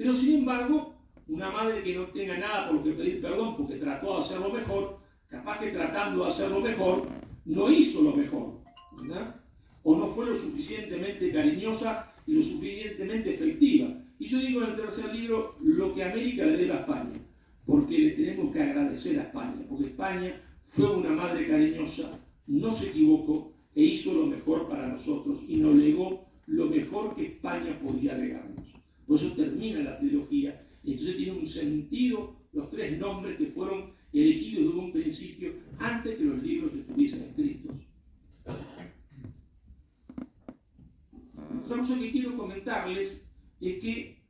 Pero sin embargo, una madre que no tenga nada por lo que pedir perdón porque trató de hacerlo mejor, capaz que tratando de hacerlo mejor, no hizo lo mejor, ¿verdad? O no fue lo suficientemente cariñosa y lo suficientemente efectiva. Y yo digo en el tercer libro lo que América le debe a España, porque le tenemos que agradecer a España, porque España fue una madre cariñosa, no se equivocó e hizo lo mejor para nosotros y nos legó lo mejor que España podía legarnos. Por eso termina la trilogía y entonces tiene un sentido los tres nombres que fueron elegidos desde un principio antes que los libros estuviesen escritos. Otra cosa que quiero comentarles es que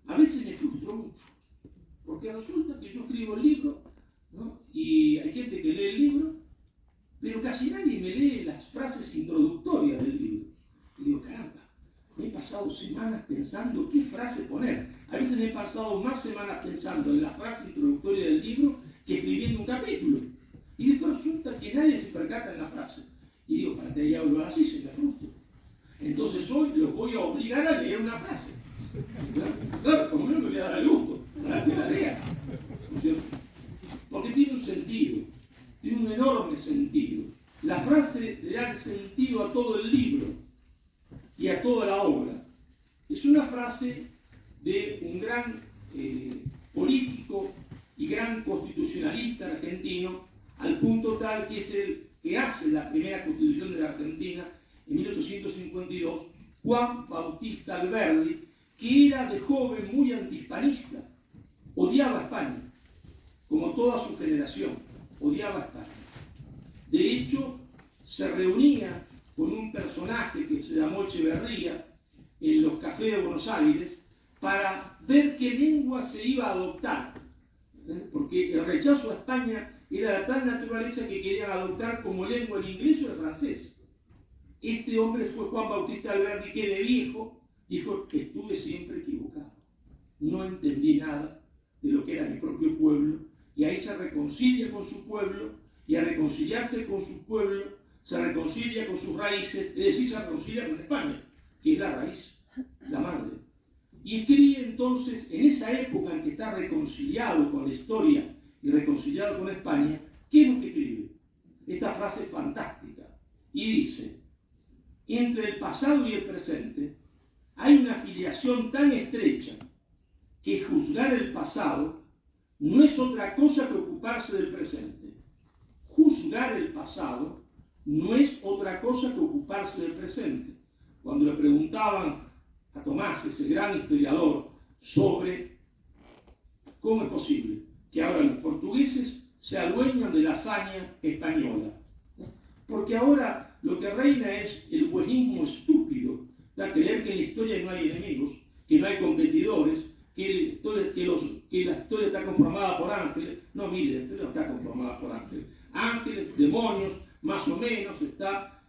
a veces me frustro mucho, porque resulta que yo escribo el libro, ¿no? Y hay gente que lee el libro, pero casi nadie me lee las frases introductorias del libro. Y digo, caramba, me he pasado semanas pensando qué frase poner. A veces me he pasado más semanas pensando en la frase introductoria del libro que escribiendo un capítulo. Y después resulta que nadie se percata en la frase. Y digo, para que hablo así, se me frustro. Entonces hoy los voy a obligar a leer una frase. Claro, por lo menos me voy a dar el gusto para que la lean. Porque tiene un sentido, tiene un enorme sentido. La frase le da sentido a todo el libro y a toda la obra. Es una frase de un gran político y gran constitucionalista argentino, al punto tal que es el que hace la primera constitución de la Argentina en 1852, Juan Bautista Alberdi, que era de joven muy antihispanista, odiaba a España, como toda su generación, odiaba a España. De hecho, se reunía con un personaje que se llamó Echeverría en los cafés de Buenos Aires para ver qué lengua se iba a adoptar, porque el rechazo a España era de tal naturaleza que querían adoptar como lengua el inglés o el francés. Este hombre fue Juan Bautista Alberdi, que de viejo dijo que estuve siempre equivocado. No entendí nada de lo que era mi propio pueblo, y ahí se reconcilia con su pueblo, y al reconciliarse con su pueblo, se reconcilia con sus raíces, es decir, se reconcilia con España, que es la raíz, la madre. Y escribe entonces, en esa época en que está reconciliado con la historia y reconciliado con España, ¿qué es lo que escribe? Esta frase fantástica, y dice: entre el pasado y el presente hay una filiación tan estrecha que juzgar el pasado no es otra cosa que ocuparse del presente. Juzgar el pasado no es otra cosa que ocuparse del presente. Cuando le preguntaban a Tomás, ese gran historiador, sobre cómo es posible que ahora los portugueses se adueñan de la hazaña española. Porque ahora lo que reina es el buenismo estúpido, de creer que en la historia no hay enemigos, que no hay competidores, que la historia está conformada por ángeles. No, mire, la historia no está conformada por ángeles. Ángeles, demonios, más o menos, está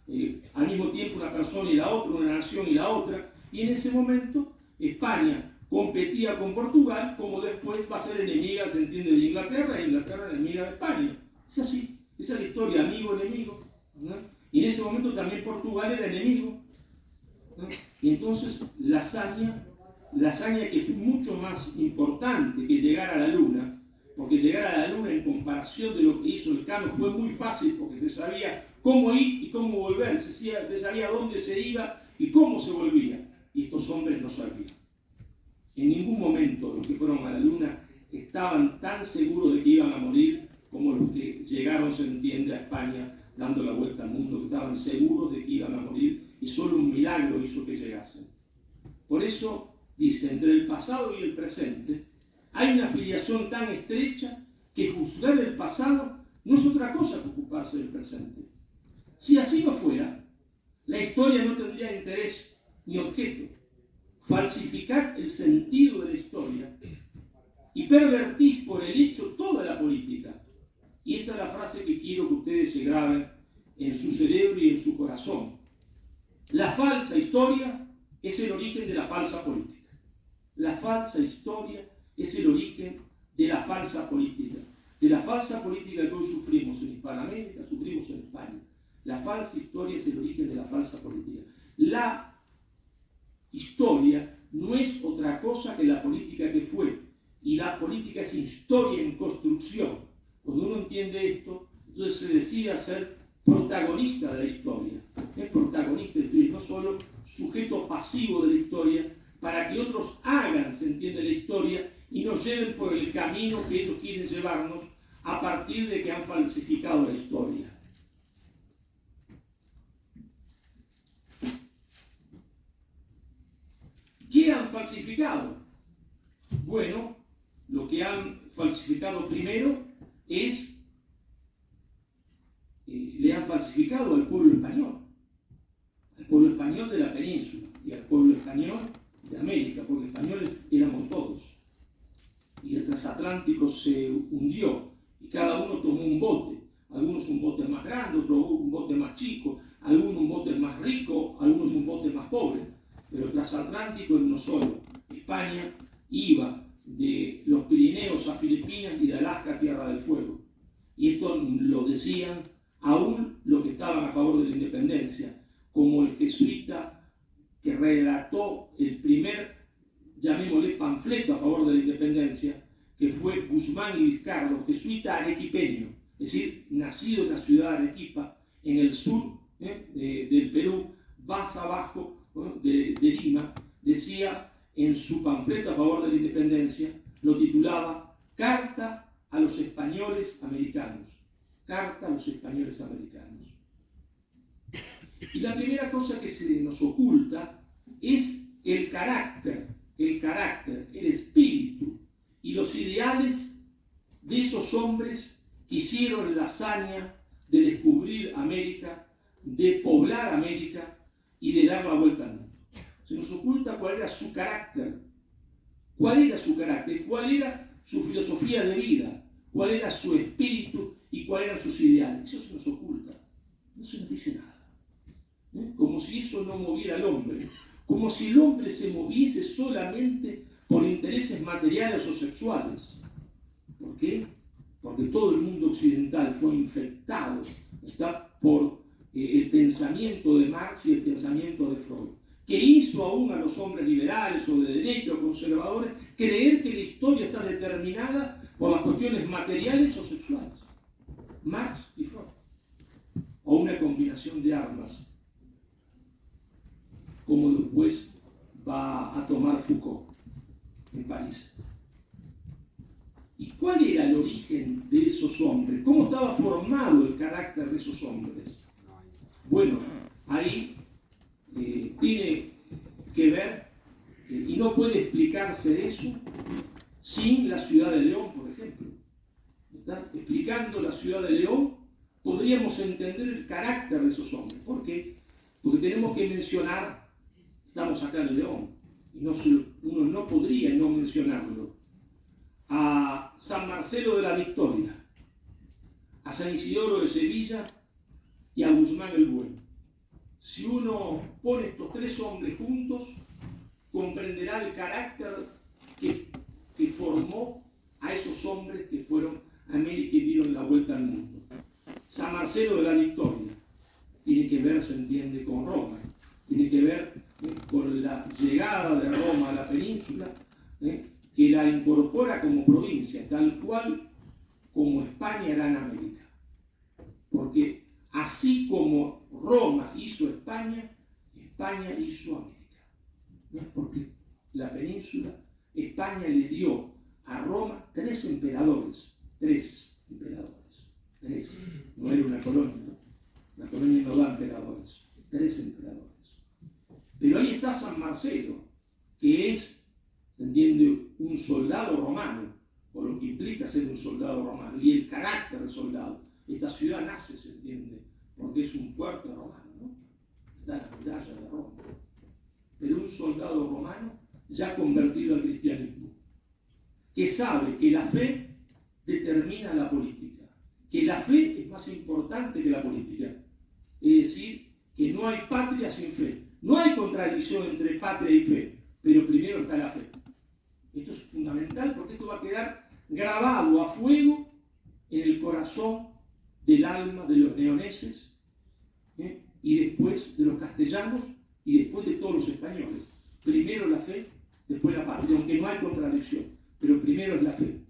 al mismo tiempo una persona y la otra, una nación y la otra. Y en ese momento España competía con Portugal, como después va a ser enemiga, se entiende, de Inglaterra, e Inglaterra enemiga de España. Es así, esa es la historia, amigo-enemigo. ¿no? Y en ese momento también Portugal era enemigo. ¿no? Y entonces la hazaña que fue mucho más importante que llegar a la Luna, porque llegar a la Luna en comparación de lo que hizo Elcano fue muy fácil, porque se sabía cómo ir y cómo volver, se sabía dónde se iba y cómo se volvía. Y estos hombres no sabían. En ningún momento los que fueron a la Luna estaban tan seguros de que iban a morir como los que llegaron, se entiende, a España dando la vuelta al mundo, que estaban seguros de que iban a morir y solo un milagro hizo que llegasen. Por eso dice, entre el pasado y el presente hay una filiación tan estrecha que juzgar el pasado no es otra cosa que ocuparse del presente. Si así no fuera, la historia no tendría interés ni objeto. Falsificad el sentido de la historia y pervertís por el hecho toda la política. Y esta es la frase que quiero que ustedes se graben en su cerebro y en su corazón. La falsa historia es el origen de la falsa política. La falsa historia es el origen de la falsa política. De la falsa política que hoy sufrimos en Hispanoamérica, sufrimos en España. La falsa historia es el origen de la falsa política. La historia no es otra cosa que la política que fue. Y la política es historia en construcción. Cuando uno entiende esto, entonces se decide a ser protagonista de la historia. Es protagonista de la historia, no solo sujeto pasivo de la historia, para que otros hagan, se entiende, la historia y nos lleven por el camino que ellos quieren llevarnos a partir de que han falsificado la historia. ¿Qué han falsificado? Bueno, lo que han falsificado primero es, le han falsificado al pueblo español de la península y al pueblo español de América, porque españoles éramos todos. Y el transatlántico se hundió y cada uno tomó un bote, algunos un bote más grande, otros un bote más chico, algunos un bote más rico, algunos un bote más pobre, pero el transatlántico era uno solo. España iba de los Pirineos a Filipinas y de Alaska a Tierra del Fuego. Y esto lo decían aún los que estaban a favor de la independencia, como el jesuita que redactó el primer, llamémosle, panfleto a favor de la independencia, que fue Guzmán y Vizcardo, jesuita arequipeño, es decir, nacido en la ciudad de Arequipa, en el sur del Perú, más abajo de Lima. Decía en su panfleto a favor de la independencia, lo titulaba Carta a los españoles americanos. Carta a los españoles americanos. Y la primera cosa que se nos oculta es el carácter, el espíritu y los ideales de esos hombres que hicieron la hazaña de descubrir América, de poblar América y de dar la vuelta al mundo. Se nos oculta cuál era su carácter, cuál era su filosofía de vida, cuál era su espíritu y cuáles eran sus ideales. Eso se nos oculta, no se nos dice nada. Como si eso no moviera al hombre, como si el hombre se moviese solamente por intereses materiales o sexuales. ¿Por qué? Porque todo el mundo occidental fue infectado por el pensamiento de Marx y el pensamiento de Freud, que hizo aún a los hombres liberales o de derecha o conservadores creer que la historia está determinada por las cuestiones materiales o sexuales. Marx y Freud. O una combinación de armas, como después va a tomar Foucault en París. ¿Y cuál era el origen de esos hombres? ¿Cómo estaba formado el carácter de esos hombres? Bueno, ahí tiene que ver, y no puede explicarse eso sin la ciudad de León, por ejemplo. ¿Está? Explicando la ciudad de León, podríamos entender el carácter de esos hombres. ¿Por qué? Porque tenemos que mencionar, estamos acá en León, y uno no podría no mencionarlo, a San Marcelo de la Victoria, a San Isidoro de Sevilla y a Guzmán el Bueno. Si uno pone estos tres hombres juntos, comprenderá el carácter que formó a esos hombres que fueron a América y dieron la vuelta al mundo. San Marcelo de la Victoria tiene que ver, se entiende, con Roma, tiene que ver con la llegada de Roma a la península, que la incorpora como provincia, tal cual como España era en América. Porque así como Roma hizo España, España hizo América. ¿No? Porque la península, España le dio a Roma tres emperadores. No era una colonia, ¿no? La colonia no da emperadores, tres emperadores. Pero ahí está San Marcelo, que es, ¿se entiende?, un soldado romano, por lo que implica ser un soldado romano, y el carácter del soldado. Esta ciudad nace, se entiende, porque es un fuerte romano, ¿no? Está la muralla de Roma. Pero un soldado romano ya convertido al cristianismo, que sabe que la fe determina la política, que la fe es más importante que la política. Es decir, que no hay patria sin fe. No hay contradicción entre patria y fe, pero primero está la fe. Esto es fundamental porque esto va a quedar grabado a fuego en el corazón del alma de los leoneses, y después de los castellanos y después de todos los españoles. Primero la fe después la patria, aunque no hay contradicción, pero primero es la fe.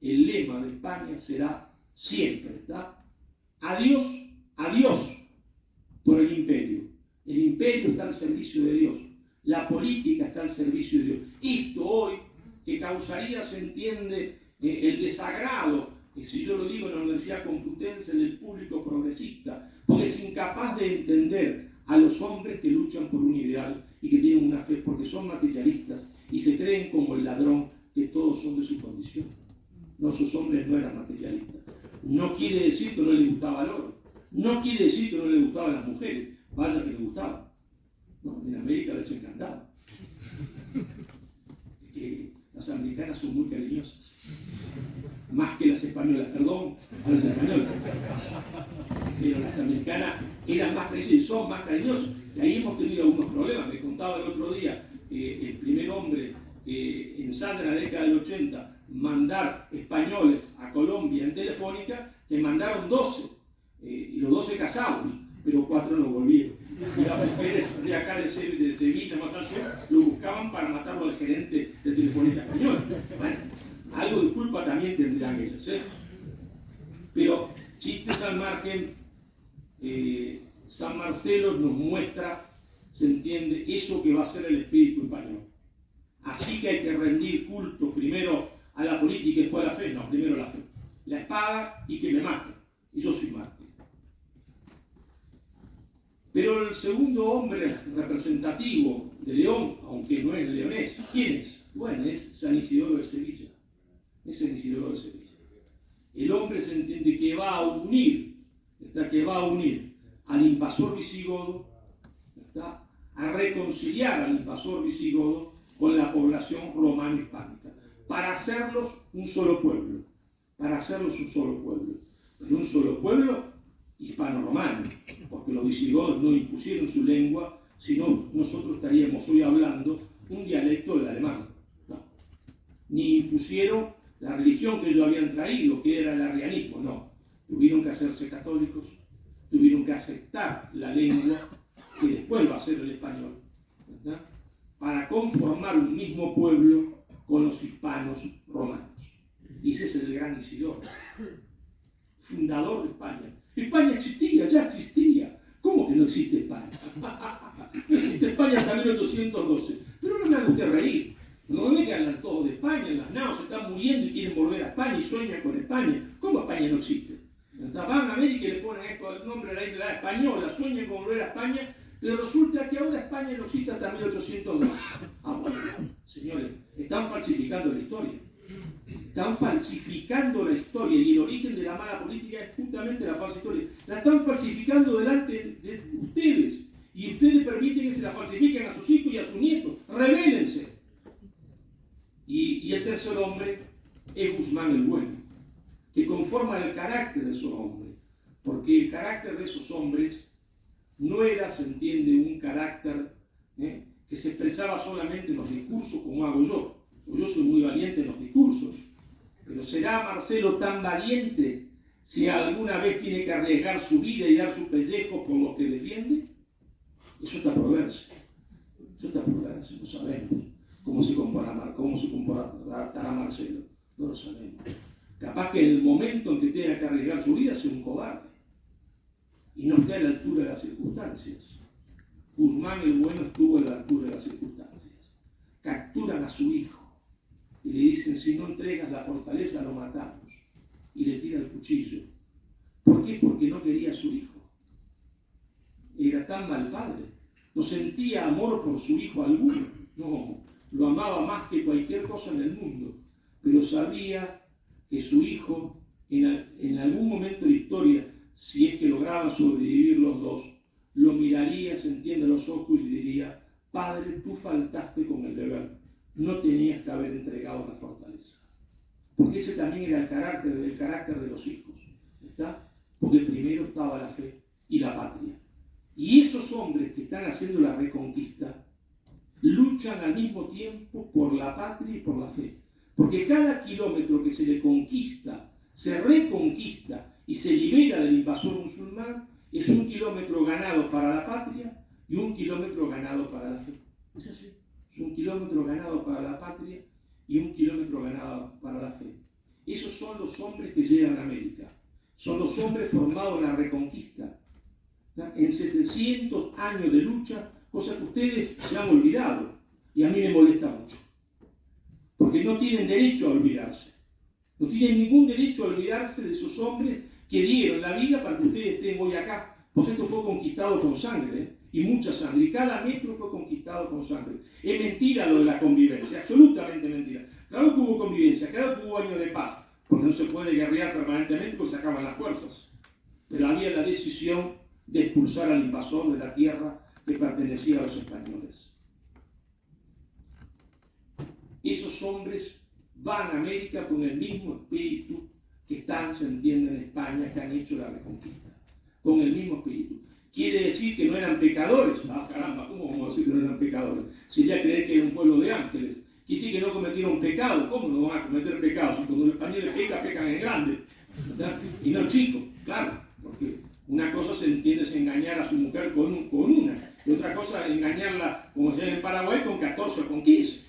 El lema de España será siempre, ¿está? Adiós, adiós por el imperio. El imperio está al servicio de Dios. La política está al servicio de Dios. Esto hoy que causaría, se entiende, el desagrado, si yo lo digo en la Universidad Complutense, del público progresista, porque es incapaz de entender a los hombres que luchan por un ideal y que tienen una fe, porque son materialistas y se creen como el ladrón, que todos son de su condición. No, esos hombres no eran materialistas. No quiere decir que no les gustaba el oro. No quiere decir que no les gustaban las mujeres. Vaya que les gustaban. No, en América les encantaba. Es que las americanas son muy cariñosas. Más que las españolas, perdón, a las españolas. Pero las americanas eran más cariñosas y son más cariñosas. Y ahí hemos tenido algunos problemas. Me contaba el otro día el primer hombre en Salta en la década del 80 mandar españoles a Colombia en Telefónica, que mandaron 12, y los 12 casados, pero 4 no volvieron. Y las mujeres de acá de Sevilla, más al sur, lo buscaban para matarlo al gerente de Telefónica española. Bueno, algo de culpa también tendrán ellos, ¿eh? Pero chistes al margen, San Marcelo nos muestra, se entiende, eso que va a ser el espíritu español. Así que hay que rendir culto primero a la política y después a la fe. No, primero la fe. La espada y que me maten. Y yo soy mártir. Pero el segundo hombre representativo de León, aunque no es leonés, ¿quién es? Bueno, es San Isidoro de Sevilla. Es San Isidoro de Sevilla. El hombre, se entiende, que va a unir, al invasor visigodo, ¿está? A reconciliar al invasor visigodo con la población romana hispánica, para hacerlos un solo pueblo, pero un solo pueblo hispano-romano, porque los visigodos no impusieron su lengua, sino nosotros estaríamos hoy hablando un dialecto del alemán, no. Ni impusieron la religión que ellos habían traído, que era el arrianismo, no. Tuvieron que hacerse católicos, tuvieron que aceptar la lengua que después va a ser el español, ¿verdad? Para conformar un mismo pueblo con los hispanos romanos. Y ese es el gran Isidoro, fundador de España. España existía, ya existía. ¿Cómo que no existe España? No existe España hasta 1812. Pero no me haga usted reír. No me que hablan todos de España, en las naos se están muriendo y quieren volver a España y sueñan con España. ¿Cómo España no existe? Van a América y le ponen esto el nombre de la isla española, sueñan con volver a España. Pero resulta que ahora España no existe hasta 1802. Ah, bueno, señores, están falsificando la historia. Están falsificando la historia y el origen de la mala política es justamente la falsa historia. La están falsificando delante de ustedes y ustedes permiten que se la falsifiquen a sus hijos y a sus nietos. ¡Rebélense! Y el tercer hombre es Guzmán el Bueno, que conforma el carácter de esos hombres, porque el carácter de esos hombres no era, se entiende, un carácter que se expresaba solamente en los discursos como hago yo. Yo soy muy valiente en los discursos, pero ¿será Marcelo tan valiente si alguna vez tiene que arriesgar su vida y dar su pellejo por lo que defiende? Eso está por verse. No sabemos cómo se comportará Marcelo. No lo sabemos. Capaz que en el momento en que tenga que arriesgar su vida sea un cobarde y no esté a la altura de las circunstancias. Guzmán el Bueno estuvo a la altura de las circunstancias. Capturan a su hijo y le dicen: si no entregas la fortaleza lo matamos, y le tira el cuchillo. ¿Por qué? Porque no quería a su hijo. Era tan mal padre, no sentía amor por su hijo alguno, no, lo amaba más que cualquier cosa en el mundo, pero sabía que su hijo en algún momento de la historia, si es que lograban sobrevivir los dos, lo miraría, se entiende, a los ojos y le diría: padre, tú faltaste con el deber, no tenías que haber entregado la fortaleza. Porque ese también era el carácter de los hijos, ¿está? Porque primero estaba la fe y la patria. Y esos hombres que están haciendo la reconquista luchan al mismo tiempo por la patria y por la fe. Porque cada kilómetro que se le conquista, se reconquista y se libera del invasor musulmán, es un kilómetro ganado para la patria y un kilómetro ganado para la fe. Es así. Es un kilómetro ganado para la patria y un kilómetro ganado para la fe. Esos son los hombres que llegan a América. Son los hombres formados en la Reconquista, en 700 años de lucha, cosa que ustedes se han olvidado. Y a mí me molesta mucho. Porque no tienen derecho a olvidarse. No tienen ningún derecho a olvidarse de esos hombres que dieron la vida para que ustedes estén hoy acá. Porque esto fue conquistado con sangre, ¿eh? Y mucha sangre. Y cada metro fue conquistado con sangre. Es mentira lo de la convivencia, absolutamente mentira. Claro que hubo convivencia, claro que hubo años de paz. Porque no se puede guerrear permanentemente porque se acaban las fuerzas. Pero había la decisión de expulsar al invasor de la tierra que pertenecía a los españoles. Esos hombres van a América con el mismo espíritu que están, se entiende, en España, que han hecho la Reconquista. Con el mismo espíritu. ¿Quiere decir que no eran pecadores? Ah, caramba, ¿cómo vamos a decir que no eran pecadores? Sería creer que era un pueblo de ángeles. Quiere decir que no cometieron pecado. ¿Cómo no van a cometer pecados? Si cuando los españoles pecan en grande, ¿verdad? Y no chico, claro, porque una cosa se entiende es engañar a su mujer con una, y otra cosa es engañarla, como se llama en Paraguay, con 14 o con 15.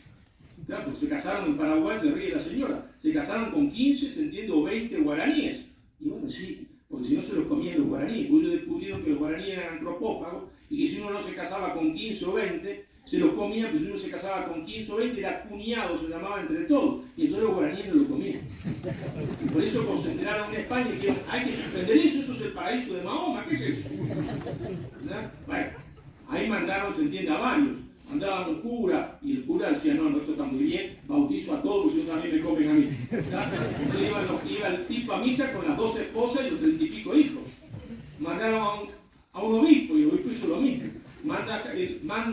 Claro, porque se casaron en Paraguay, se ríe la señora, se casaron con 15, se entiende, o 20 guaraníes. Y bueno, sí, porque si no se los comían los guaraníes, pues ellos descubrieron que los guaraníes eran antropófagos y que si uno no se casaba con 15 o 20, se los comían, pues si uno se casaba con 15 o 20, era cuñado, se llamaba entre todos, y entonces los guaraníes no lo comían. Y por eso cuando se enteraron en España y dijeron, hay que suspender eso es el paraíso de Mahoma, ¿qué es eso? ¿Verdad? Bueno, ahí mandaron, se entiende, a varios. Mandaban un cura, y el cura decía, no, esto está muy bien, bautizo a todos, y también me comen a mí. Entonces iba el tipo a misa con las 12 esposas y los 30 y pico hijos. Mandaron a un obispo, y el obispo hizo lo mismo. Manda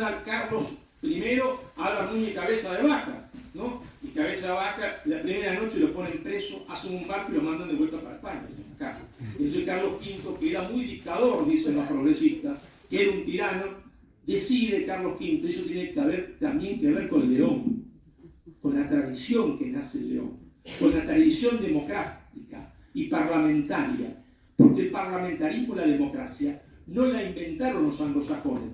a Carlos I a la Núñez Cabeza de Vaca, ¿no? Y Cabeza de Vaca, la primera noche lo ponen preso, hacen un barco y lo mandan de vuelta para España. Acá. Entonces Carlos V, que era muy dictador, dicen los progresistas, que era un tirano, decide Carlos V, eso tiene también que ver con el León, con la tradición que nace el León, con la tradición democrática y parlamentaria, porque el parlamentarismo y la democracia no la inventaron los anglosajones,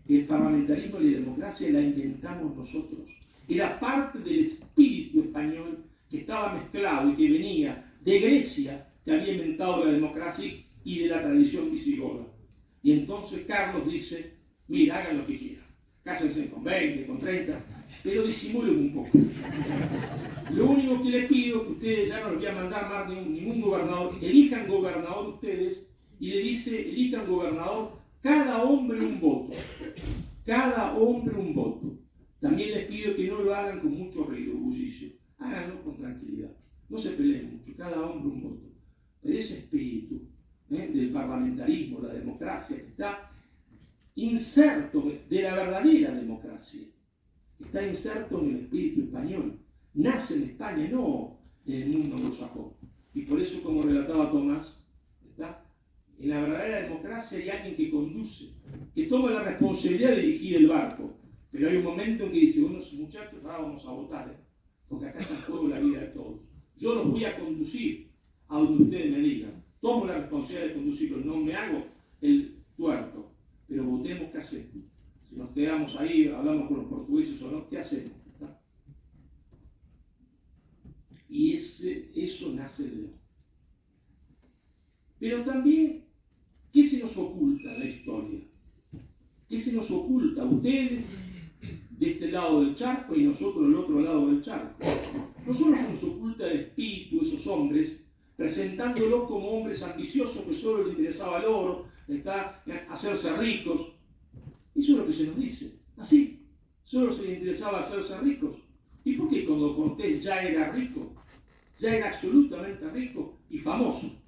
el parlamentarismo y la democracia la inventamos nosotros, era parte del espíritu español que estaba mezclado y que venía de Grecia, que había inventado la democracia y de la tradición visigoda. Y entonces Carlos dice, mira, hagan lo que quieran, cásense con 20, con 30, pero disimulen un poco. Lo único que les pido, que ustedes ya no les voy a mandar más ningún gobernador, elijan gobernador ustedes, y le dice, elijan gobernador, cada hombre un voto, cada hombre un voto. También les pido que no lo hagan con mucho ruido, bullicio, háganlo con tranquilidad, no se peleen mucho, cada hombre un voto. Pero ese espíritu del parlamentarismo, la democracia, que está inserto de la verdadera democracia, está inserto en el espíritu español, nace en España, no en el mundo anglosajón. Y por eso, como relataba Tomás, ¿está? En la verdadera democracia hay alguien que conduce, que toma la responsabilidad de dirigir el barco, pero hay un momento en que dice, bueno, muchachos, ahora vamos a votar, porque acá está en juego la vida de todos. Yo los voy a conducir a donde ustedes me digan, tomo la responsabilidad de conducirlos, no me hago el tuerto. Pero votemos qué hacemos. Si nos quedamos ahí, hablamos con los portugueses o no, ¿qué hacemos? ¿Está? Y eso nace de León. Pero también, ¿qué se nos oculta en la historia? ¿Qué se nos oculta a ustedes de este lado del charco y nosotros del otro lado del charco? No solo se nos oculta el espíritu de esos hombres, presentándolos como hombres ambiciosos que solo les interesaba el oro, hacerse ricos. Eso es lo que se nos dice. Así, solo se les interesaba hacerse ricos. ¿Y por qué cuando Cortés ya era rico? Ya era absolutamente rico y famoso.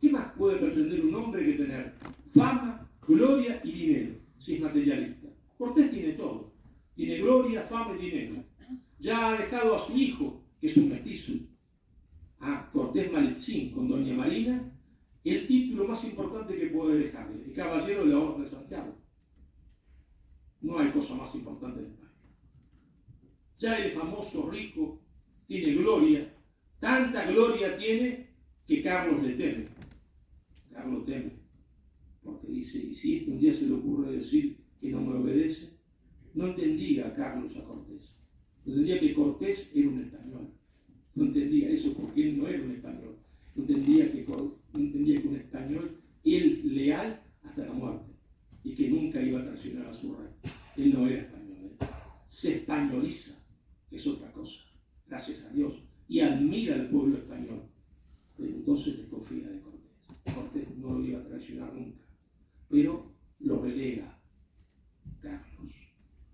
¿Qué más puede pretender un hombre que tener fama, gloria y dinero, si es materialista? Cortés tiene todo. Tiene gloria, fama y dinero. Ya ha dejado a su hijo, que es un mestizo, a Cortés Malitzín con doña Marina, el título más importante que puede dejarle, el caballero de la Orden de Santiago. No hay cosa más importante en España. Ya el famoso rico tiene gloria, tanta gloria tiene que Carlos le teme. Carlos teme, porque dice, y si un día se le ocurre decir que no me obedece, no entendía Carlos a Cortés. No entendía que Cortés era un español. No entendía eso porque él no era un español. No entendía que un español era leal hasta la muerte y que nunca iba a traicionar a su rey. Él no era español. Se españoliza, que es otra cosa, gracias a Dios, y admira al pueblo español. Pero entonces desconfía de Cortés. Cortés no lo iba a traicionar nunca, pero lo relega Carlos.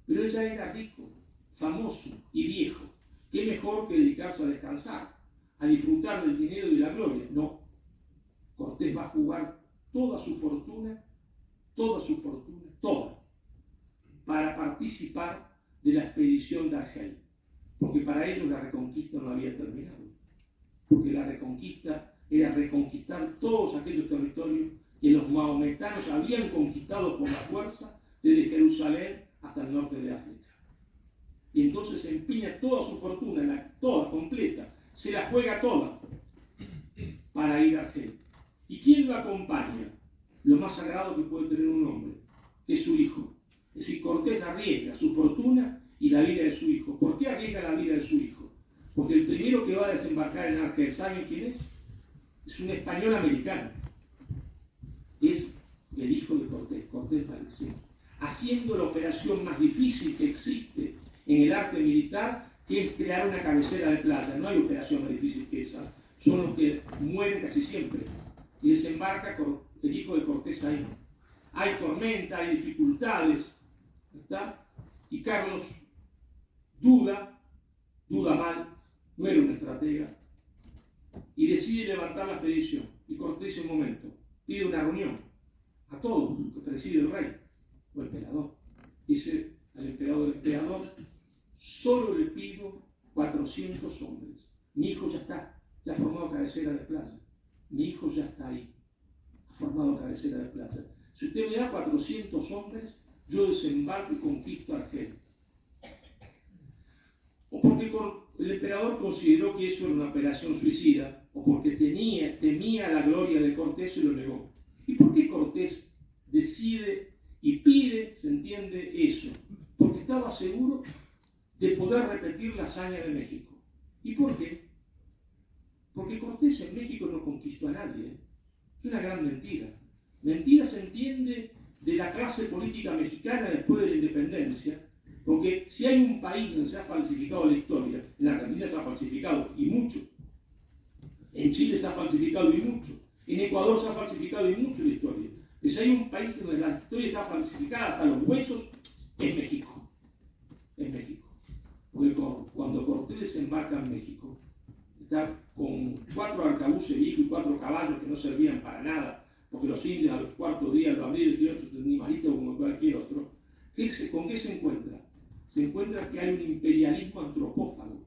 Pero ella era rico, famoso y viejo. ¿Qué mejor que dedicarse a descansar, a disfrutar del dinero y de la gloria? No. Cortés va a jugar toda su fortuna, para participar de la expedición de Argel. Porque para ellos la reconquista no había terminado. Porque la reconquista era reconquistar todos aquellos territorios que los maometanos habían conquistado por la fuerza desde Jerusalén hasta el norte de África. Y entonces se empeña toda su fortuna, toda, completa, se la juega toda para ir a Argel. ¿Y quién lo acompaña? Lo más sagrado que puede tener un hombre, que es su hijo. Es decir, Cortés arriesga su fortuna y la vida de su hijo. ¿Por qué arriesga la vida de su hijo? Porque el primero que va a desembarcar en Argel, ¿saben quién es? Es un español americano. Es el hijo de Cortés, Cortés Valenciano, haciendo la operación más difícil que existe en el arte militar, que es crear una cabecera de playa. No hay operación más difícil que esa. Son los que mueren casi siempre. Y desembarca el hijo de Cortés ahí. Hay tormenta, hay dificultades, ¿está? Y Carlos duda mal, no era un estratega, y decide levantar la expedición. Y Cortés en un momento pide una reunión a todos, que preside el rey o el emperador. Dice al emperador, solo le pido 400 hombres. Mi hijo ya está, ya ha formado cabecera de playa. Mi hijo ya está ahí, ha formado cabecera de playa. Si usted me da 400 hombres, yo desembarco y conquisto Argel. O porque el emperador consideró que eso era una operación suicida, o porque temía la gloria de Cortés y lo negó. ¿Y por qué Cortés decide y pide, se entiende, eso? Porque estaba seguro de poder repetir la hazaña de México. ¿Y por qué? Porque Cortés en México no conquistó a nadie. Es una gran mentira. Mentira se entiende de la clase política mexicana después de la independencia, porque si hay un país donde se ha falsificado la historia, en Argentina se ha falsificado y mucho, en Chile se ha falsificado y mucho, en Ecuador se ha falsificado y mucho la historia. Pero si hay un país donde la historia está falsificada hasta los huesos, es México. Es México. Porque cuando Cortés desembarca en México, está con 4 arcabuces viejos y 4 caballos que no servían para nada, porque los indios a los 4 días lo abrieron y tiraron sus animalitos como cualquier otro. ¿Con qué se encuentra? Se encuentra que hay un imperialismo antropófago.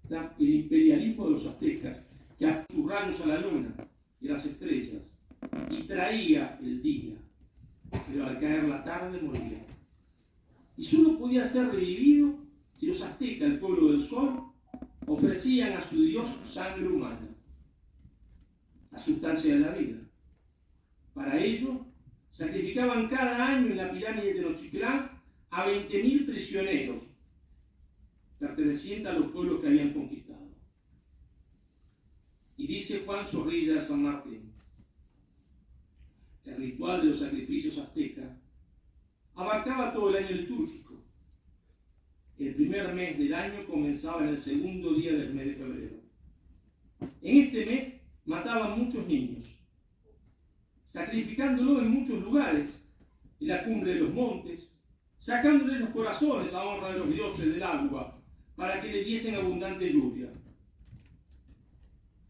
¿Está? El imperialismo de los aztecas, que hacía sus rayos a la luna y a las estrellas, y traía el día, pero al caer la tarde moría. Y solo podía ser revivido si los aztecas, el pueblo del sol, ofrecían a su Dios sangre humana, la sustancia de la vida. Para ello, sacrificaban cada año en la pirámide de Tenochtitlán a 20.000 prisioneros pertenecientes a los pueblos que habían conquistado. Y dice Juan Zorrilla de San Martín, el ritual de los sacrificios aztecas abarcaba todo el año litúrgico. El primer mes del año comenzaba en el segundo día del mes de febrero. En este mes mataban muchos niños, sacrificándolos en muchos lugares, en la cumbre de los montes, sacándoles los corazones a honra de los dioses del agua, para que le diesen abundante lluvia.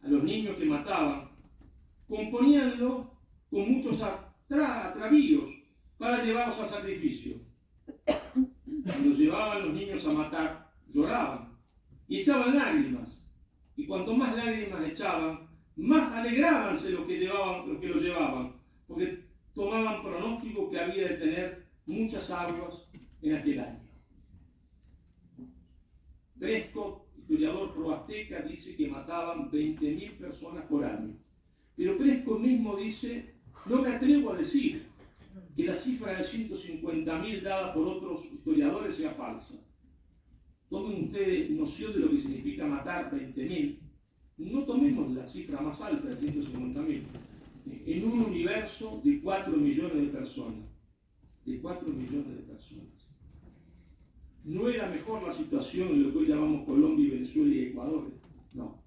A los niños que mataban, componíanlo con muchos atravíos para llevarlos al sacrificio. Cuando llevaban los niños a matar, lloraban y echaban lágrimas. Y cuanto más lágrimas echaban, más alegrábanse los que lo llevaban, porque tomaban pronóstico que había de tener muchas aguas en aquel año. Prescott, historiador pro-azteca, dice que mataban 20.000 personas por año. Pero Prescott mismo dice, no me atrevo a decir que la cifra de 150.000 dada por otros historiadores sea falsa. Tomen ustedes noción de lo que significa matar 20.000. No tomemos la cifra más alta de 150.000. En un universo de 4 millones de personas. De 4 millones de personas. ¿No era mejor la situación en lo que hoy llamamos Colombia, Venezuela y Ecuador? No.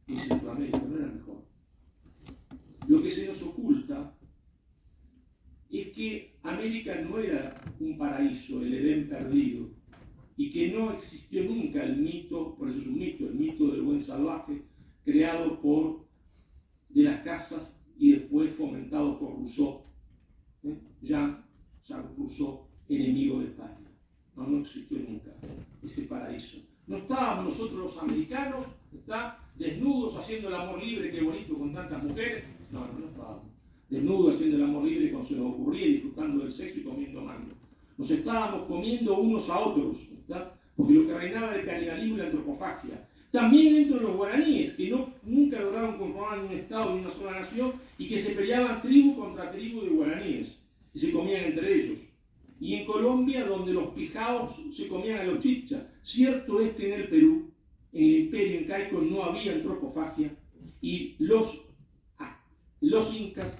En Centroamérica no era mejor. Lo que se nos oculta es que América no era un paraíso, el Edén perdido, y que no existió nunca el mito, por eso es un mito, el mito del buen salvaje, creado de las casas y después fomentado por Rousseau, Jean-Jacques Rousseau, enemigo de España. No existió nunca ese paraíso. No estábamos nosotros los americanos, desnudos haciendo el amor libre, qué bonito, con tantas mujeres. No estábamos desnudos haciendo el amor libre cuando se nos ocurría, disfrutando del sexo y comiendo mango. Nos estábamos comiendo unos a otros, porque lo que reinaba era el canibalismo y la antropofagia. También dentro de los guaraníes, que nunca lograron conformar un estado ni una sola nación y que se peleaban tribu contra tribu de guaraníes y se comían entre ellos. Y en Colombia, donde los pijaos se comían a los chichas. Cierto es que en el Perú, en el imperio incaico, no había antropofagia y los incas,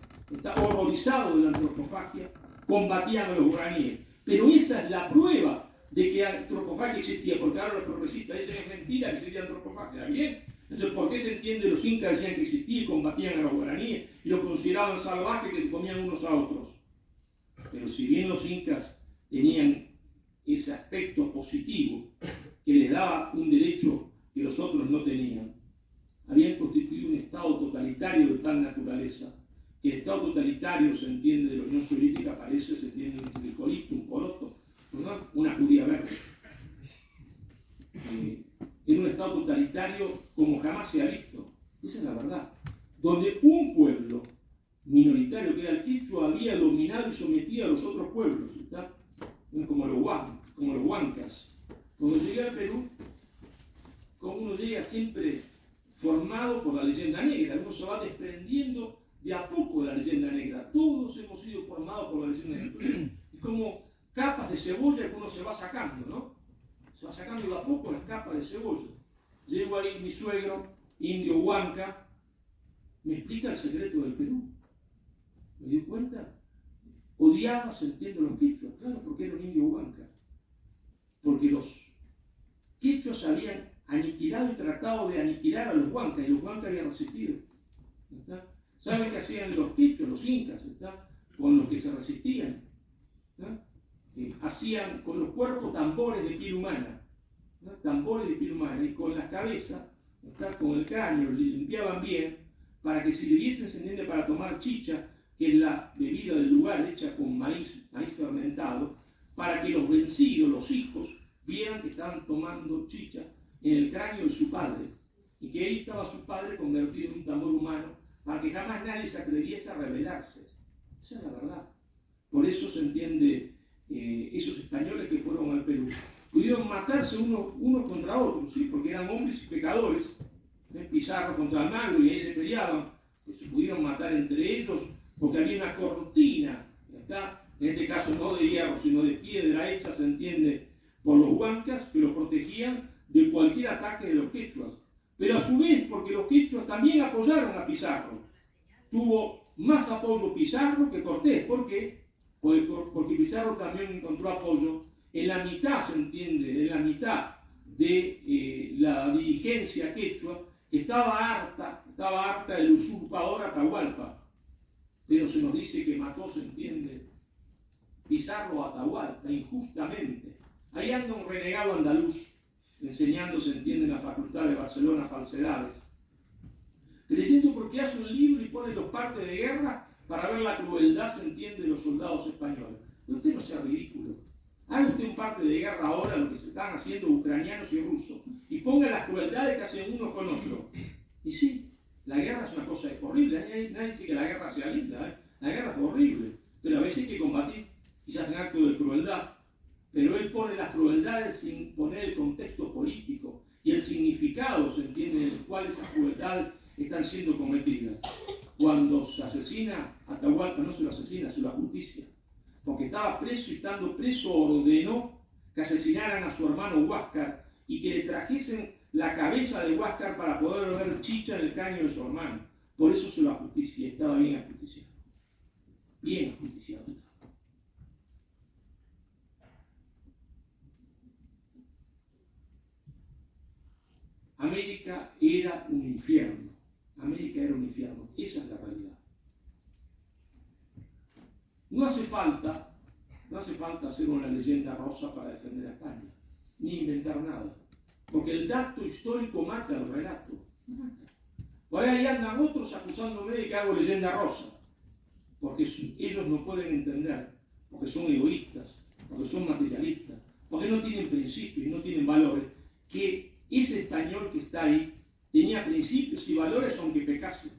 horrorizados de la antropofagia, combatían a los guaraníes. Pero esa es la prueba de que antropofagia existía, porque ahora los progresistas dicen es mentira que existía antropofagia, ¿bien? Entonces, ¿por qué se entiende? Los incas decían que existía y combatían a los guaraníes y los consideraban salvajes que se comían unos a otros. Pero si bien los incas tenían ese aspecto positivo que les daba un derecho que los otros no tenían, habían constituido un estado totalitario de tal naturaleza que el estado totalitario se entiende de la Unión Soviética, parece, se entiende un tricolito, un poroto, ¿no? Una judía verde. Era un estado totalitario como jamás se ha visto. Esa es la verdad. Donde un pueblo minoritario que era el quichua había dominado y sometido a los otros pueblos, como los huancas. Cuando llegué al Perú, como uno llega siempre formado por la leyenda negra, uno se va desprendiendo de a poco de la leyenda negra. Todos hemos sido formados por la leyenda negra. Es como capas de cebolla que uno se va sacando, ¿no? Se va sacando de a poco las capas de cebolla. Llego ahí, mi suegro, indio huanca, me explica el secreto del Perú. ¿Me di cuenta? Odiaba, se entiende, los quichuas, claro, porque era un indio huanca. Porque los quichuas habían aniquilado y tratado de aniquilar a los huancas, y los huancas habían resistido. ¿Está? ¿Saben qué hacían los quichuas, los incas, con los que se resistían? Hacían con los cuerpos tambores de piel humana, tambores de piel humana, y con la cabeza, con el cráneo, limpiaban bien, para que si le diesen, se entiende, para tomar chicha, que es la bebida del lugar hecha con maíz fermentado, para que los vencidos, los hijos, vieran que estaban tomando chicha en el cráneo de su padre, y que ahí estaba su padre convertido en un tambor humano, para que jamás nadie se atreviese a rebelarse. Esa es la verdad. Por eso se entiende, esos españoles que fueron al Perú pudieron matarse uno contra otro, ¿sí? Porque eran hombres y pecadores, Pizarro contra Almagro, y ahí se peleaban, se pudieron matar entre ellos porque había una cortina, en este caso no de hierro, sino de piedra hecha, se entiende, por los huancas, que los protegían de cualquier ataque de los quechuas. Pero a su vez, porque los quechuas también apoyaron a Pizarro, tuvo más apoyo Pizarro que Cortés. ¿Por qué? Porque Pizarro también encontró apoyo en la mitad, se entiende, en la mitad de la dirigencia quechua, que estaba harta del usurpador Atahualpa. Pero se nos dice que mató, se entiende, Pizarro a Atahualpa injustamente. Ahí anda un renegado andaluz enseñando, se entiende, en la Facultad de Barcelona falsedades. Creyendo porque hace un libro y pone los partes de guerra para ver la crueldad, se entiende, de los soldados españoles. Pero usted no sea ridículo. Haga usted un parte de guerra ahora, lo que se están haciendo ucranianos y rusos, y ponga las crueldades que hacen uno con otro. Y sí, la guerra es una cosa horrible. Nadie dice que la guerra sea linda, La guerra es horrible, pero a veces hay que combatir, quizás en acto de crueldad. Pero él pone las crueldades sin poner el contexto político y el significado, se entiende, en el cual esas crueldades están siendo cometidas. Cuando se asesina a Atahualpa, no se lo asesina, se lo ajusticia. porque estaba preso y estando preso ordenó que asesinaran a su hermano Huáscar y que le trajesen la cabeza de Huáscar para poder ver chicha en el cráneo de su hermano. Por eso se lo ajusticié, estaba bien ajusticiado. Bien ajusticiado. América era un infierno. América era un infierno. Esa es la realidad. No hace falta hacer una leyenda rosa para defender a España, ni inventar nada. Porque el dato histórico mata el relato. Por ahí andan otros acusándome de que hago leyenda rosa. Porque ellos no pueden entender, porque son egoístas, porque son materialistas, porque no tienen principios y no tienen valores, que ese español que está ahí tenía principios y valores aunque pecase.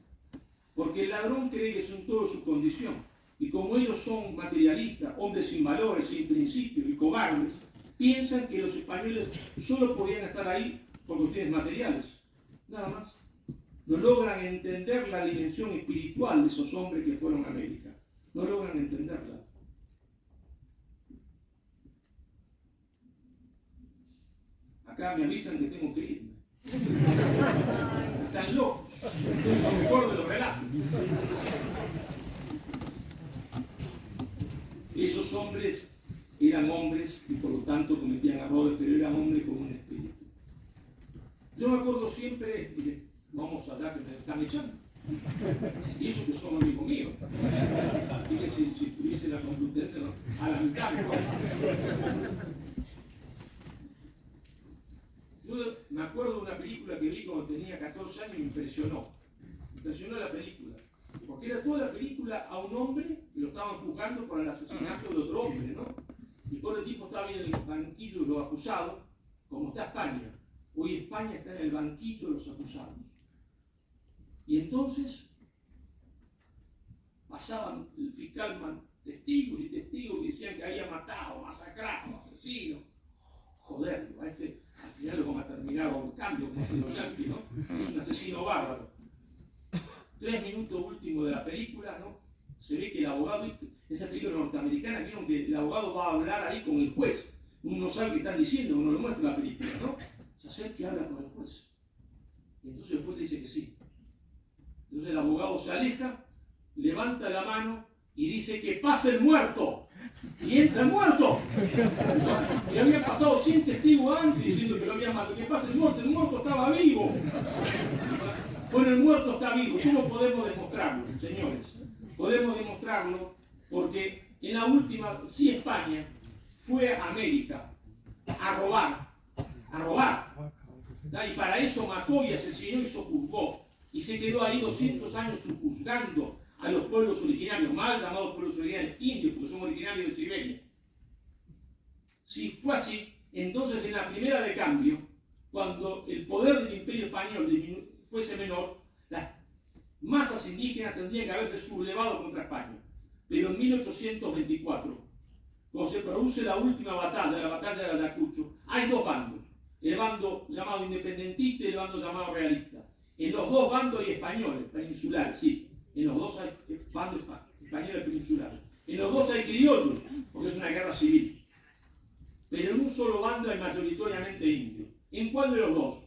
Porque el ladrón cree que son todos su condición. Y como ellos son materialistas, hombres sin valores, sin principios y cobardes, piensan que los españoles solo podían estar ahí por cuestiones materiales. Nada más. No logran entender la dimensión espiritual de esos hombres que fueron a América. No logran entenderla. Acá me avisan que tengo que irme. Están locos. Es lo mejor de los relatos. Esos hombres eran hombres y por lo tanto cometían errores, pero eran hombres con un espíritu. Yo me acuerdo siempre, vamos a hablar que me están echando. Y eso que son amigos míos. Fíjense si tuviese la complutense, ¿no? A la mitad mejor. Yo me acuerdo de una película que vi cuando tenía 14 años y me impresionó. Me impresionó la película. Porque era toda la película a un hombre que lo estaban juzgando por el asesinato de otro hombre, ¿no? Y por el tipo estaba bien en el banquillo de los acusados, como está España. Hoy España está en el banquillo de los acusados. Y entonces pasaban el fiscal testigos y testigos que decían que había matado, masacrado, asesino. Joder, a este al final lo van a terminar ahorcando, como dicen los yanquis, ¿no? Es un asesino bárbaro. 3 minutos últimos de la película, ¿no? Se ve que el abogado, esa película norteamericana, vieron que el abogado va a hablar ahí con el juez. Uno no sabe qué están diciendo, uno le muestra la película, ¿no? Se acerca y habla con el juez. Y entonces el juez le dice que sí. Entonces el abogado se aleja, levanta la mano y dice que pase el muerto. Y entra el muerto. Y habían pasado 100 testigos antes diciendo que lo habían matado. Que pase el muerto estaba vivo. Bueno, el muerto está vivo. ¿Cómo podemos demostrarlo, señores? Podemos demostrarlo porque en la última, sí, España fue a América a robar. Y para eso mató y asesinó y sojuzgó. Y se quedó ahí 200 años sojuzgando a los pueblos originarios, mal llamados pueblos originarios indios, porque son originarios de Siberia. Si fue así, entonces en la primera de cambio, cuando el poder del Imperio Español fuese menor, las masas indígenas tendrían que haberse sublevado contra España. Pero en 1824, cuando se produce la última batalla, la batalla de Ayacucho, hay dos bandos. El bando llamado independentista y el bando llamado realista. En los dos bandos hay españoles, peninsulares, sí. En los dos hay bandos españoles peninsulares. En los dos hay criollos, porque es una guerra civil. Pero en un solo bando hay mayoritariamente indios. ¿En cuál de los dos?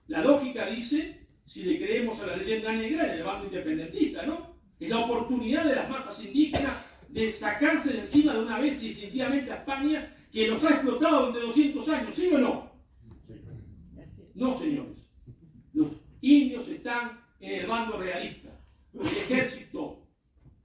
La lógica dice, si le creemos a la leyenda negra, en el bando independentista, ¿no? Es la oportunidad de las masas indígenas de sacarse de encima de una vez definitivamente a España, que los ha explotado durante 200 años, ¿sí o no? No, señores. Los indios están en el bando realista. El ejército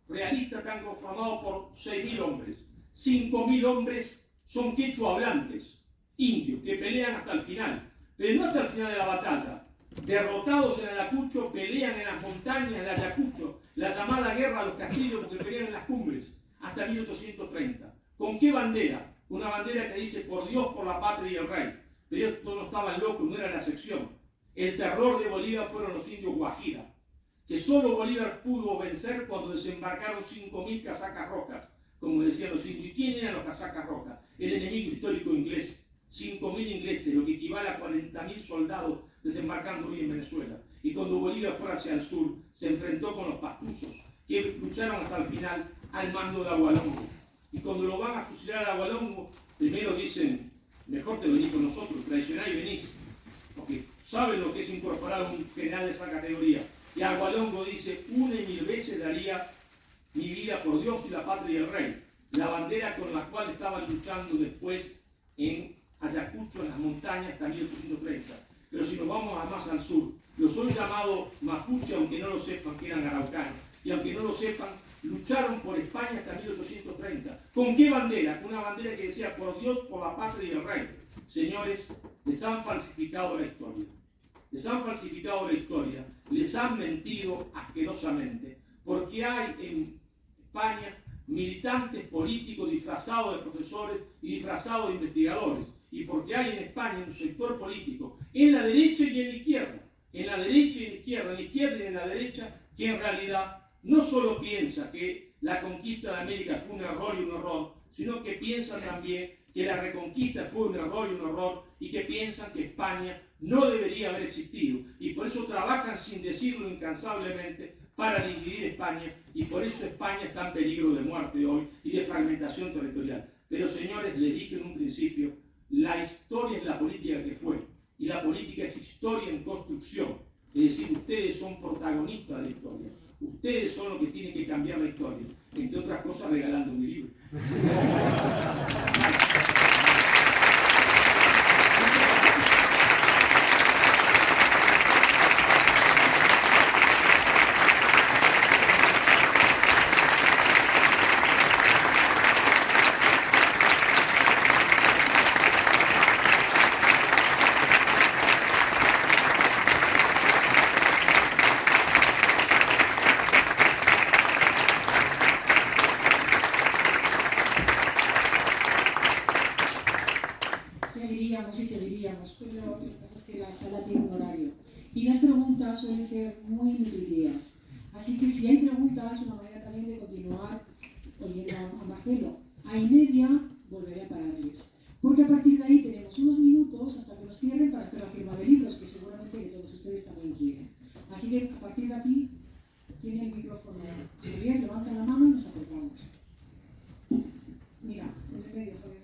realista está conformado por 6.000 hombres. 5.000 hombres son quechua hablantes, indios, que pelean hasta el final. Pero no hasta el final de la batalla. Derrotados en Ayacucho, pelean en las montañas de Ayacucho, la llamada guerra a los castillos, porque pelean en las cumbres, hasta 1830. ¿Con qué bandera? Una bandera que dice por Dios, por la patria y el rey. Pero estos no estaban locos, no era la sección. El terror de Bolívar fueron los indios Guajira, que solo Bolívar pudo vencer cuando desembarcaron 5.000 casacas rojas, como decían los indios. ¿Y quién eran los casacas rojas? El enemigo histórico inglés. 5.000 ingleses, lo que equivale a 40.000 soldados desembarcando hoy en Venezuela. Y cuando Bolívar fue hacia el sur, se enfrentó con los pastusos, que lucharon hasta el final al mando de Agualongo. Y cuando lo van a fusilar a Agualongo, primero dicen, mejor te venís con nosotros, traicioná y venís. Porque saben lo que es incorporar a un general de esa categoría. Y Agualongo dice, una y mil veces daría mi vida por Dios y la patria y el rey. La bandera con la cual estaban luchando después en Ayacucho, en las montañas, hasta 1830. Pero si nos vamos más al sur, los hoy llamados mapuche, aunque no lo sepan, que eran araucanos, y aunque no lo sepan, lucharon por España hasta 1830. ¿Con qué bandera? Con una bandera que decía, por Dios, por la patria y el rey. Señores, les han falsificado la historia. Les han falsificado la historia, les han mentido asquerosamente, porque hay en España militantes políticos disfrazados de profesores y disfrazados de investigadores, y porque hay en España un sector político, en la derecha y en la izquierda, en la derecha y en la izquierda y en la derecha, que en realidad no solo piensa que la conquista de América fue un error y un horror, sino que piensa también que la reconquista fue un error y un horror, y que piensan que España no debería haber existido, y por eso trabajan sin decirlo incansablemente para dividir España, y por eso España está en peligro de muerte hoy y de fragmentación territorial. Pero señores, les dije en un principio, la historia es la política que fue, y la política es historia en construcción, es decir, ustedes son protagonistas de la historia, ustedes son los que tienen que cambiar la historia, entre otras cosas regalando un libro. Pero lo que pasa es que la sala tiene un horario. Y las preguntas suelen ser muy nutritivas. Así que si hay preguntas, una manera también de continuar oyendo a Marcelo. A y media volveré a pararles. Porque a partir de ahí tenemos unos minutos hasta que nos cierren para hacer la firma de libros, que seguramente que todos ustedes también quieren. Así que a partir de aquí, tiene el micrófono. Javier, levanta la mano y nos acercamos. Mira, en el medio, Javier.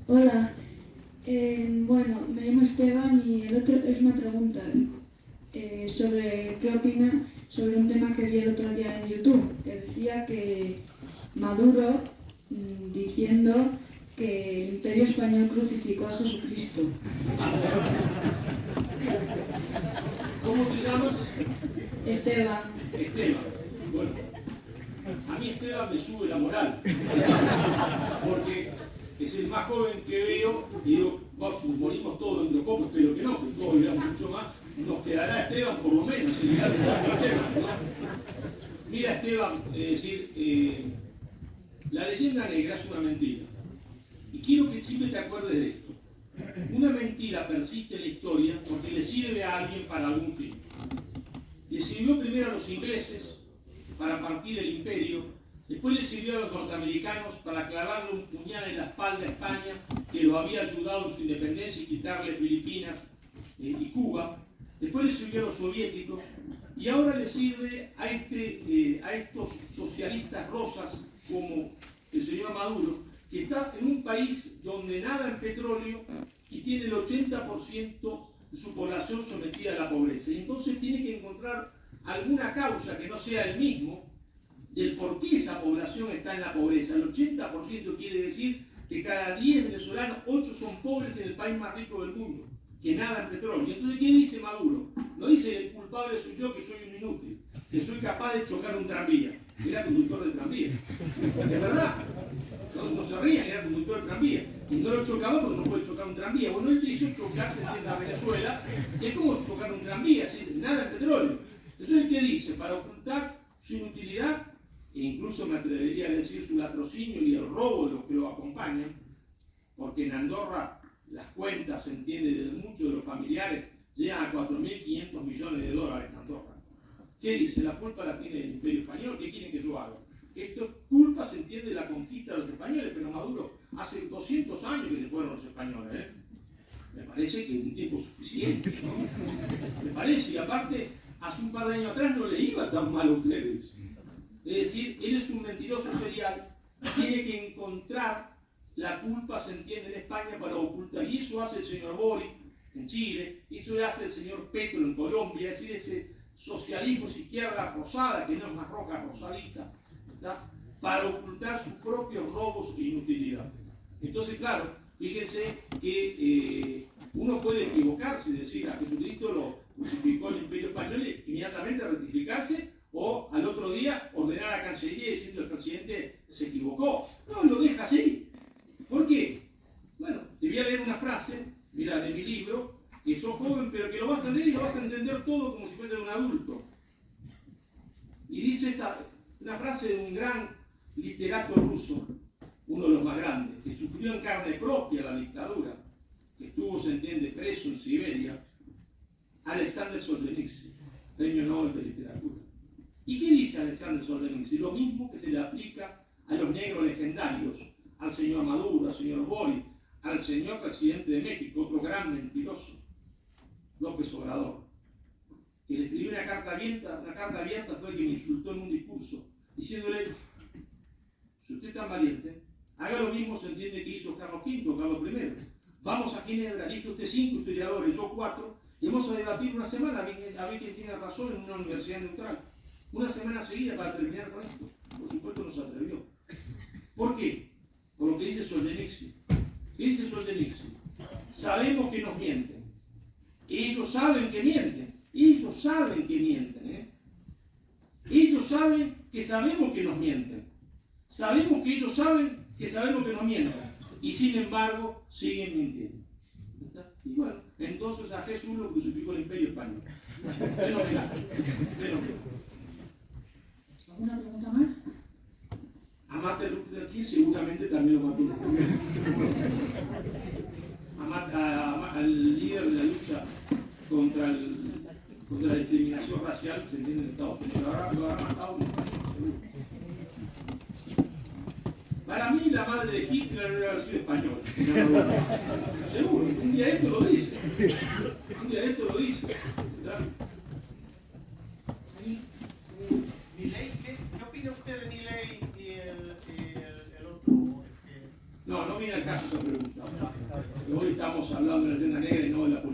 Hola, bueno, me llamo Esteban y el otro es una pregunta sobre qué opina sobre un tema que vi el otro día en YouTube, que decía que Maduro diciendo que el Imperio Español crucificó a Jesucristo. ¿Cómo te llamas? Esteban. Esteban. Bueno, a mí Esteban me sube la moral, porque es el más joven que veo, y digo, nos morimos todos dentro de poco, espero que no, que todos vivamos mucho más, nos quedará Esteban por lo menos, Mira Esteban, es decir, la leyenda negra es una mentira, y quiero que siempre te acuerdes de esto. Una mentira persiste en la historia porque le sirve a alguien para algún fin. Le sirvió primero a los ingleses para partir el imperio. Después le sirvió a los norteamericanos para clavarle un puñal en la espalda a España, que lo había ayudado en su independencia y quitarle Filipinas y Cuba. Después le sirvió a los soviéticos y ahora le sirve a estos socialistas rosas como el señor Maduro, que está en un país donde nada en petróleo y tiene el 80% de su población sometida a la pobreza. Y entonces tiene que encontrar alguna causa que no sea el mismo del por qué esa población está en la pobreza. El 80% quiere decir que cada 10 venezolanos, 8 son pobres en el país más rico del mundo, que nada en petróleo. Y entonces, ¿qué dice Maduro? No dice el culpable soy yo, que soy un inútil, que soy capaz de chocar un tranvía. Era conductor de tranvía. Es verdad. No se rían, era conductor de tranvía. Y no lo chocaba porque no puede chocar un tranvía. Bueno, él hizo chocarse en la Venezuela. Y es como chocar un tranvía, ¿sí? Nada en petróleo. Entonces, ¿qué dice? Para ocultar su inutilidad, e incluso me atrevería a decir su latrocinio y el robo de los que lo acompañan, porque en Andorra las cuentas, se entiende, de muchos de los familiares llegan a 4.500 millones de dólares en Andorra. ¿Qué dice? La culpa la tiene el Imperio Español. ¿Qué quieren que yo haga? Esto es culpa, se entiende, de la conquista de los españoles, pero Maduro hace 200 años que se fueron los españoles, parece que es un tiempo suficiente, ¿no? Me parece, y aparte, hace un par de años atrás no le iba tan mal a ustedes. Es decir, él es un mentiroso serial, tiene que encontrar la culpa, se entiende, en España para ocultar, y eso hace el señor Boric en Chile, eso hace el señor Petro en Colombia, es decir, ese socialismo es izquierda rosada, que no es más roja, rosadita, ¿está? Para ocultar sus propios robos e inutilidad. Entonces, claro, fíjense que uno puede equivocarse, decir a Jesucristo lo crucificó el Imperio Español y inmediatamente rectificarse, o al otro día ordenar a la Cancillería diciendo que el presidente se equivocó. No, lo deja así. ¿Por qué? Bueno, te voy a leer una frase, mira, de mi libro, que sos joven, pero que lo vas a leer y lo vas a entender todo como si fuese un adulto. Y dice una frase de un gran literato ruso, uno de los más grandes, que sufrió en carne propia la dictadura, que estuvo, se entiende, preso en Siberia, Alexander Solzhenitsyn, premio Nobel de Literatura. ¿Y qué dice Alexander Solzhenitsyn? Lo mismo que se le aplica a los negros legendarios, al señor Maduro, al señor Boric, al señor presidente de México, otro gran mentiroso, López Obrador, que le escribió una carta abierta fue que me insultó en un discurso, diciéndole, si usted es tan valiente, haga lo mismo, se entiende, que hizo Carlos V, Carlos I. Vamos a Ginebra, elige usted 5 historiadores, yo 4, y vamos a debatir una semana a ver quién tiene razón en una universidad neutral. Una semana seguida para terminar con esto. Por supuesto no se atrevió. ¿Por qué? Por lo que dice Solzhenitsyn. ¿Qué dice Solzhenitsyn? Sabemos que nos mienten. Ellos saben que mienten. Ellos saben que mienten. Ellos saben que sabemos que nos mienten. Sabemos que ellos saben que sabemos que nos mienten. Y sin embargo, siguen mintiendo. ¿Está? Y bueno, entonces a Jesús lo crucificó el Imperio Español. Fenomenal. Fenomenal. ¿Alguna pregunta más? A Martin Luther King seguramente también lo mató. Al líder de la lucha contra la discriminación racial, se entiende, en Estados Unidos. Ahora lo habrá matado en España, seguro. Para mí la madre de Hitler debe haber sido española. Seguro, un día esto lo dice. Un día esto lo dice. ¿Verdad? Milei, ¿qué opina usted de Milei y el otro? No viene al caso esta pregunta. Hoy estamos hablando de la agenda negra y no de la política.